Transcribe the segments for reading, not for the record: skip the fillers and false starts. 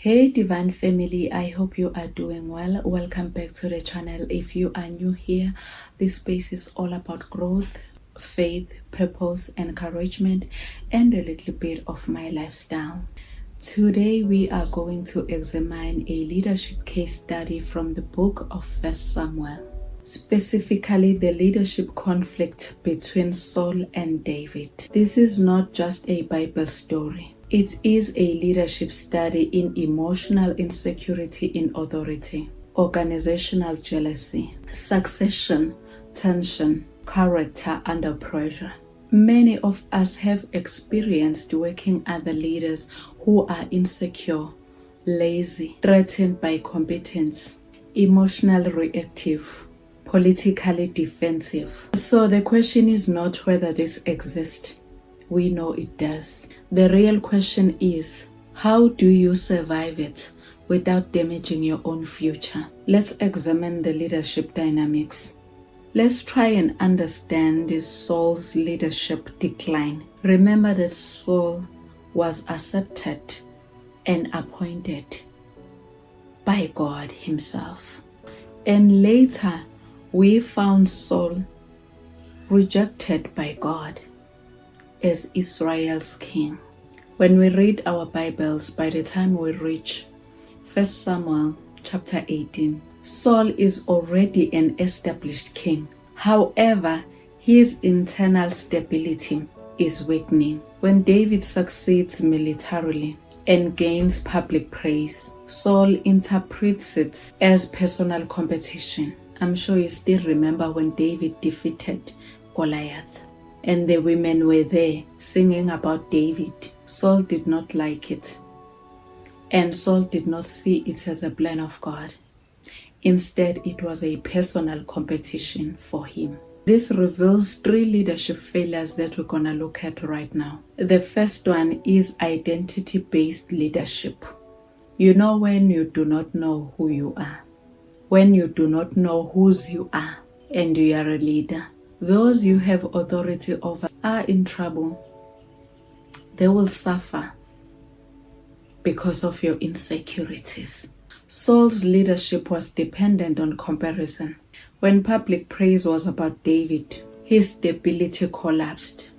Hey divine family, I hope you are doing well. Welcome back to the channel. If you are new here, this space is all about growth, faith, purpose, encouragement, and a little bit of my lifestyle. Today we are going to examine a leadership case study from the book of 1 Samuel, specifically the leadership conflict between Saul and David. This is not just a Bible story. It is a leadership study in emotional insecurity in authority, organizational jealousy, succession, tension, character under pressure. Many of us have experienced working under leaders who are insecure, lazy, threatened by competence, emotionally reactive, politically defensive. So the question is not whether this exists. We know it does. The real question is, how do you survive it without damaging your own future? Let's examine the leadership dynamics. Let's try and understand Saul's leadership decline. Remember that Saul was accepted and appointed by God himself. And later, we found Saul rejected by God as Israel's king. When we read our Bibles, by the time we reach 1 Samuel chapter 18, Saul is already an established king. However, his internal stability is weakening. When David succeeds militarily and gains public praise, Saul interprets it as personal competition. I'm sure you still remember when David defeated Goliath, and the women were there singing about David. Saul did not like it, and Saul did not see it as a plan of God. Instead, it was a personal competition for him. This reveals three leadership failures that we're going to look at right now. The first one is identity-based leadership. You know when you do not know who you are, when you do not know whose you are, and you are a leader. Those you have authority over are in trouble. They will suffer because of your insecurities. Saul's leadership was dependent on comparison. When public praise was about David, his stability collapsed.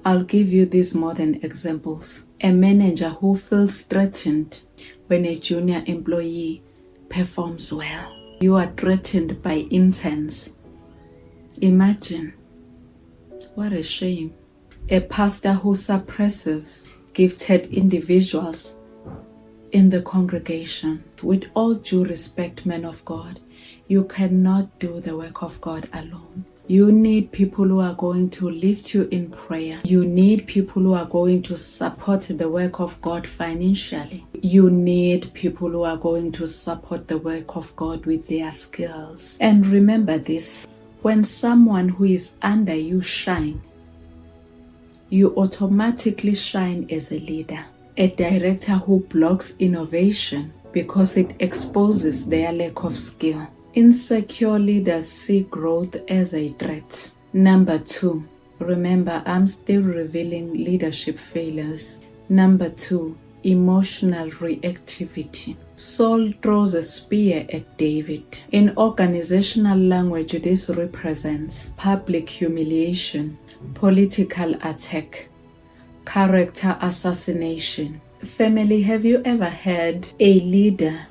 I'll give you these modern examples. A manager who feels threatened when a junior employee performs well. You are threatened by interns. Imagine. What a shame. A pastor who suppresses gifted individuals in the congregation. With all due respect, men of God, you cannot do the work of God alone. You need people who are going to lift you in prayer. You need people who are going to support the work of God financially. You need people who are going to support the work of God with their skills. And remember this, when someone who is under you shine, you automatically shine as a leader. A director who blocks innovation because it exposes their lack of skill. Insecure leaders see growth as a threat. Number two, remember, I'm still revealing leadership failures. Number two, emotional reactivity. Saul throws a spear at David. In organizational language, this represents public humiliation, political attack, character assassination. Family, have you ever had a leader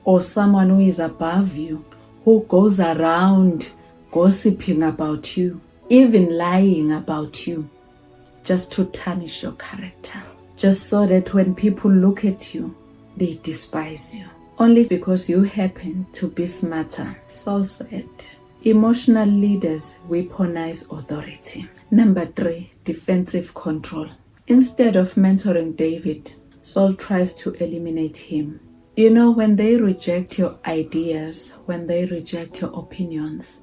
or someone who is above you who goes around gossiping about you, even lying about you, just to tarnish your character, just so that when people look at you, they despise you, only because you happen to be smarter? So sad. Emotional leaders weaponize authority. Number three, defensive control. Instead of mentoring David, Saul tries to eliminate him. You know, when they reject your ideas, when they reject your opinions,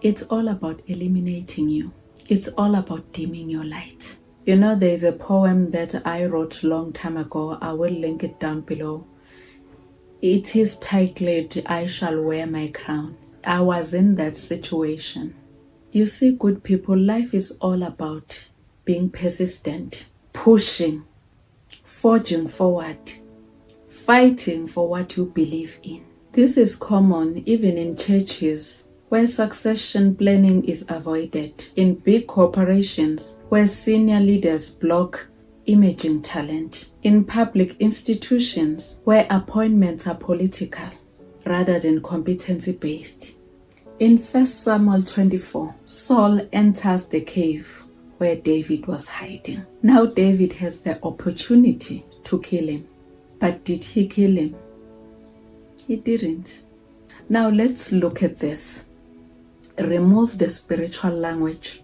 it's all about eliminating you. It's all about dimming your light. You know, there's a poem that I wrote a long time ago. I will link it down below. It is titled, I Shall Wear My Crown. I was in that situation. You see, good people, life is all about being persistent, pushing, forging forward, fighting for what you believe in. This is common even in churches where succession planning is avoided, in big corporations where senior leaders block emerging talent, in public institutions where appointments are political rather than competency-based. In 1 Samuel 24, Saul enters the cave where David was hiding. Now David has the opportunity to kill him. But did he kill him? He didn't. Now let's look at this. Remove the spiritual language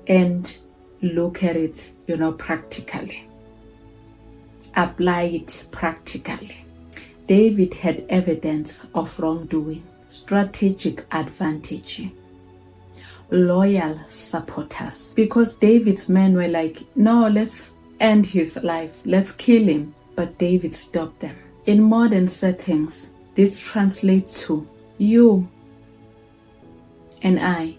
and look at it, practically. Apply it practically. David had evidence of wrongdoing, strategic advantage, loyal supporters. Because David's men were like, no, let's end his life. Let's kill him. But David stopped them. In modern settings, this translates to you and I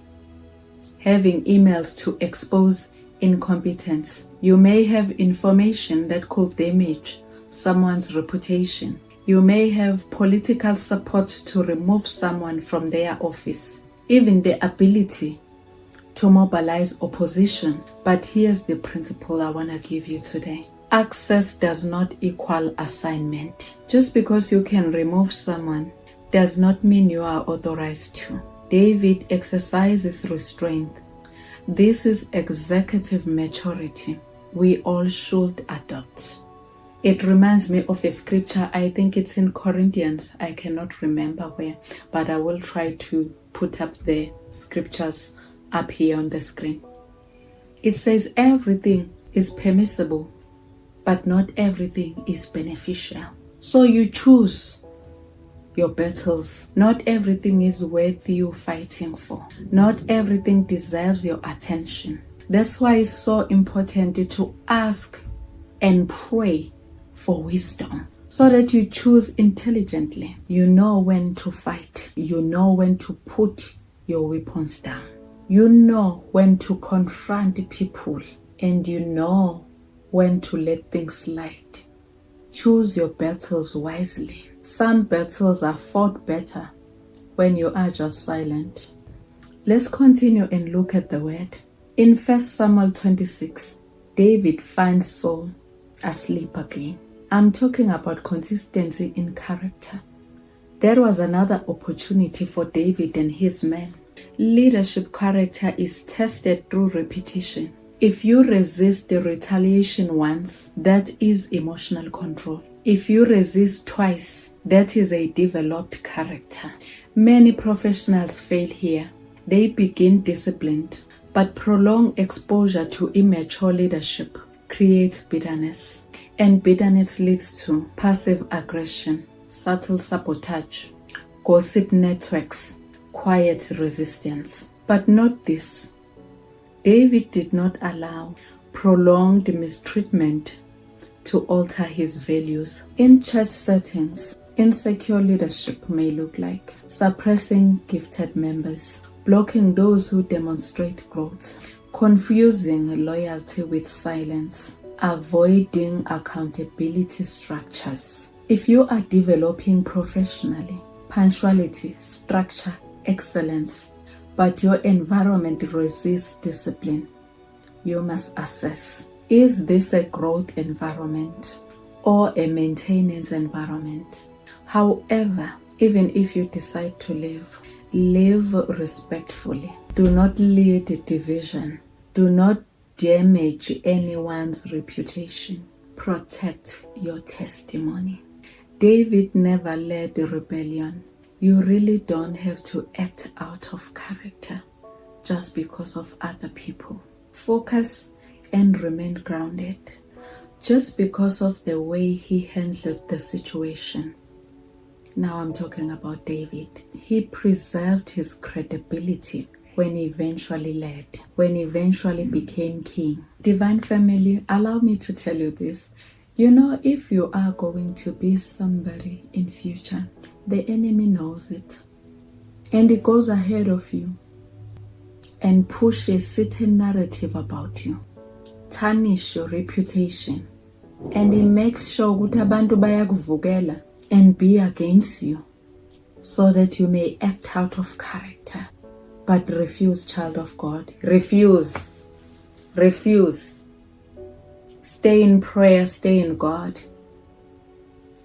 having emails to expose incompetence. You may have information that could damage someone's reputation. You may have political support to remove someone from their office, even the ability to mobilize opposition. But here's the principle I want to give you today. Access does not equal assignment. Just because you can remove someone does not mean you are authorized to. David exercises restraint. This is executive maturity we all should adopt. It reminds me of a scripture. I think it's in Corinthians. I cannot remember where, but I will try to put up the scriptures up here on the screen. It says everything is permissible, but not everything is beneficial. So you choose your battles. Not everything is worth you fighting for. Not everything deserves your attention. That's why it's so important to ask and pray for wisdom so that you choose intelligently. You know when to fight. You know when to put your weapons down. You know when to confront people, and you know when to let things slide. Choose your battles wisely. Some battles are fought better when you are just silent. Let's continue and look at the word. In 1 Samuel 26, David finds Saul asleep again. I'm talking about consistency in character. There was another opportunity for David and his men. Leadership character is tested through repetition. If you resist the retaliation once, that is emotional control. If you resist twice, that is a developed character. Many professionals fail here. They begin disciplined, but prolonged exposure to immature leadership creates bitterness. And bitterness leads to passive aggression, subtle sabotage, gossip networks, quiet resistance. But note this. David did not allow prolonged mistreatment to alter his values. In church settings, insecure leadership may look like suppressing gifted members, blocking those who demonstrate growth, confusing loyalty with silence, avoiding accountability structures. If you are developing professionally, punctuality, structure, excellence, but your environment resists discipline, you must assess, is this a growth environment or a maintenance environment? However, even if you decide to live respectfully. Do not lead division. Do not damage anyone's reputation. Protect your testimony. David never led a rebellion. You really don't have to act out of character just because of other people. Focus and remain grounded. Just because of the way he handled the situation. Now I'm talking about David. He preserved his credibility when he eventually led, when he eventually became king. Divine family, allow me to tell you this. You know, if you are going to be somebody in future, the enemy knows it. And it goes ahead of you and push a certain narrative about you. Tarnish your reputation. and he makes sure ukuthi abantu bayakuvukela and be against you, so that you may act out of character. But refuse, child of God. Refuse. Refuse. Stay in prayer, stay in God,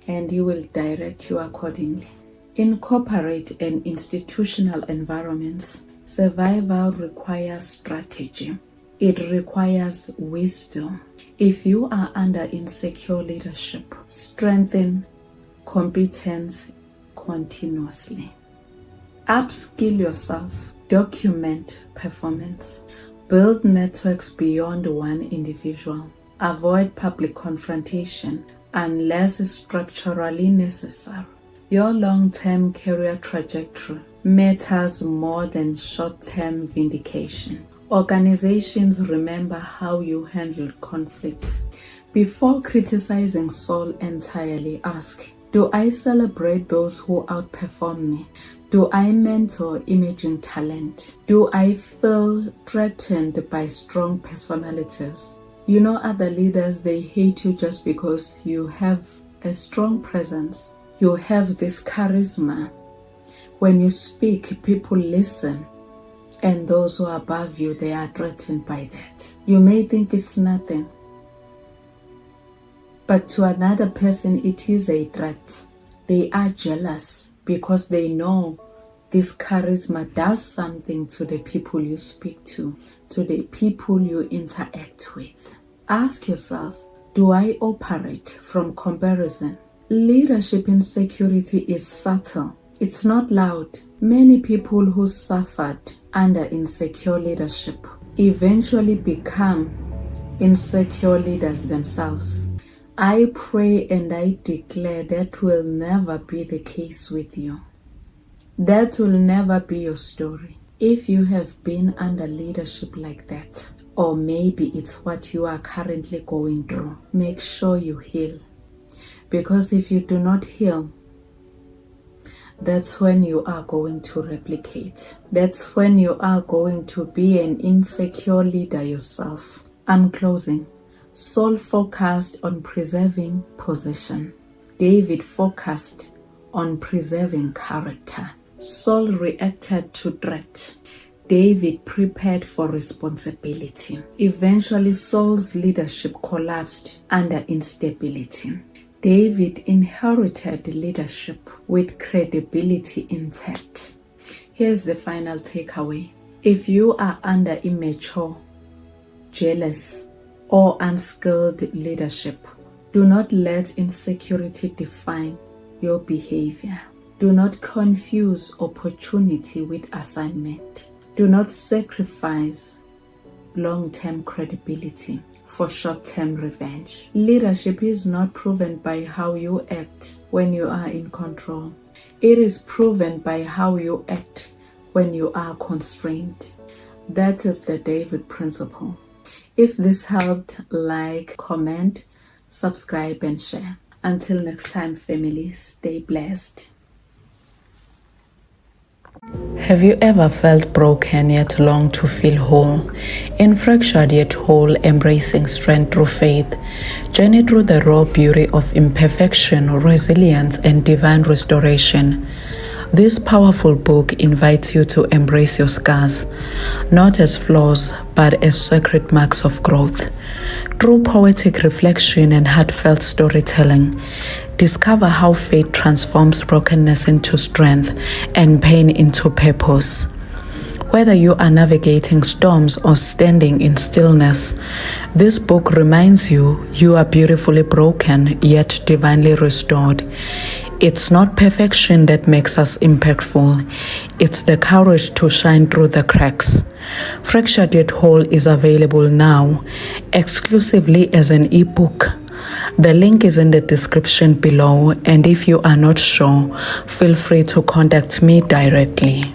and He will direct you accordingly. In corporate and institutional environments, survival requires strategy. It requires wisdom. If you are under insecure leadership, strengthen competence continuously. Upskill yourself. Document performance. Build networks beyond one individual. Avoid public confrontation unless structurally necessary. Your long-term career trajectory matters more than short-term vindication. Organizations remember how you handled conflict. Before criticizing Saul entirely, ask, do I celebrate those who outperform me? Do I mentor emerging talent? Do I feel threatened by strong personalities? You know, other leaders, they hate you just because you have a strong presence. You have this charisma. When you speak, people listen. And those who are above you, they are threatened by that. You may think it's nothing, but to another person, it is a threat. They are jealous because they know this charisma does something to the people you speak to the people you interact with. Ask yourself, do I operate from comparison? Leadership insecurity is subtle. It's not loud. Many people who suffered under insecure leadership eventually become insecure leaders themselves. I pray and I declare that will never be the case with you. That will never be your story. If you have been under leadership like that, or maybe it's what you are currently going through, make sure you heal. Because if you do not heal, that's when you are going to replicate. That's when you are going to be an insecure leader yourself. I'm closing. Saul focused on preserving position. David focused on preserving character. Saul reacted to threat. David prepared for responsibility. Eventually, Saul's leadership collapsed under instability. David inherited leadership with credibility intact. Here's the final takeaway. If you are under immature, jealous, or unskilled leadership, do not let insecurity define your behavior. Do not confuse opportunity with assignment. Do not sacrifice long-term credibility for short-term revenge. Leadership is not proven by how you act when you are in control. It is proven by how you act when you are constrained. That is the David principle. If this helped, like, comment, subscribe, and share. Until next time, family, stay blessed. Have you ever felt broken yet longed to feel whole? In Fractured Yet Whole, Embracing Strength Through Faith, journey through the raw beauty of imperfection, resilience, and divine restoration. This powerful book invites you to embrace your scars, not as flaws, but as sacred marks of growth. Through poetic reflection and heartfelt storytelling, discover how faith transforms brokenness into strength and pain into purpose. Whether you are navigating storms or standing in stillness, this book reminds you you are beautifully broken yet divinely restored. It's not perfection that makes us impactful. It's the courage to shine through the cracks. Fractured Yet Whole is available now, exclusively as an ebook. The link is in the description below, and if you are not sure, feel free to contact me directly.